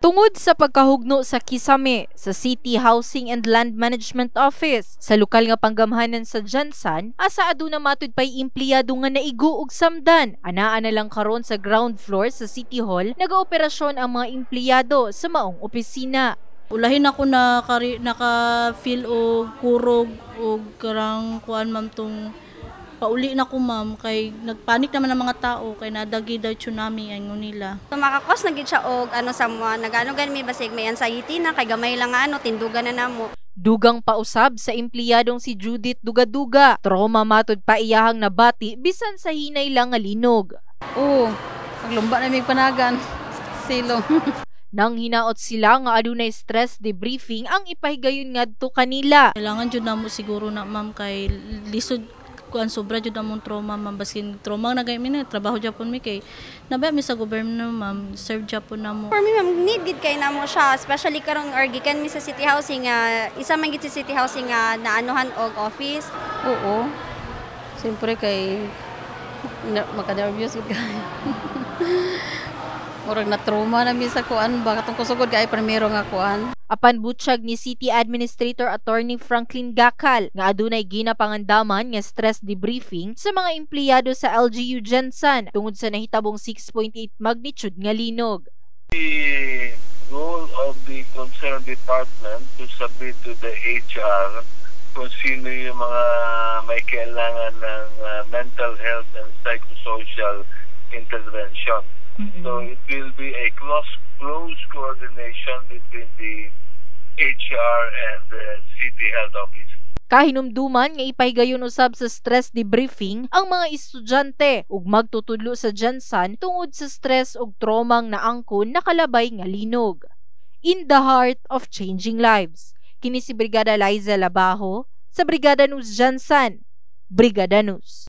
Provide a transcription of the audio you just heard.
Tungod sa pagkahugno sa kisame sa City Housing and Land Management Office sa lokal nga panggamhanan sa Jansan, asa aduna matud pay empleyado nga naigo og samdan. Anaa na lang karon sa ground floor sa City Hall nagaoperasyon ang mga empleyado sa maong opisina. Ulahin ako naka-feel og kurog og karang kuan ma'am tong pauli na ko ma'am kay nagpanik naman ang mga tao kay nadagi daw tsunami ang nila. Makakos na gid siya og sa mga nagano gani mi basig may anxiety na kay gamay lang tindugan na namo. Dugang pausab sa empleyadong si Judith Dugaduga. Trauma matud pa iyahang nabati bisan sa hinay lang nga linog. Paglumba na may panagan. Silong. Nang hinaot sila nga adunay stress debriefing ang ipahigayon ngadto kanila. Kailangan jud namo siguro na ma'am kay lisod kuan sobra jud among trauma ma'am baskin trauma na gay mi na trabaho japon mi kay nabaya mi sa gobyerno ma'am serve japon namo. For me ma'am need gid kay namo siya especially karong gikan mi sa city housing isa man gid sa city housing naanuhan og office. Oo. Siyempre kay maka-nervous gud kay. Murag na trauma na mi sa kuan ba katong kusugod kay primero nga kuan. Apan butsyag ni City Administrator Attorney Franklin Gacal nga adunay ginapangandaman nga stress debriefing sa mga empleyado sa LGU Jansan tungod sa nahitabong 6.8 magnitude nga linog. The role of the concerned department to submit to the HR kung sino yung mga may kailangan ng mental health and psychosocial intervention. So it will be a close coordination between the HR and the City Health Office. Kahinumduman nga ipahigayon usab sa stress debriefing ang mga estudyante ug magtutudlo sa Jansan tungod sa stress ug traumang naangkon nakalabay nga linog. In the heart of changing lives. Kini si Brigada Liza Labajo sa Brigada News Jansan. Brigada News.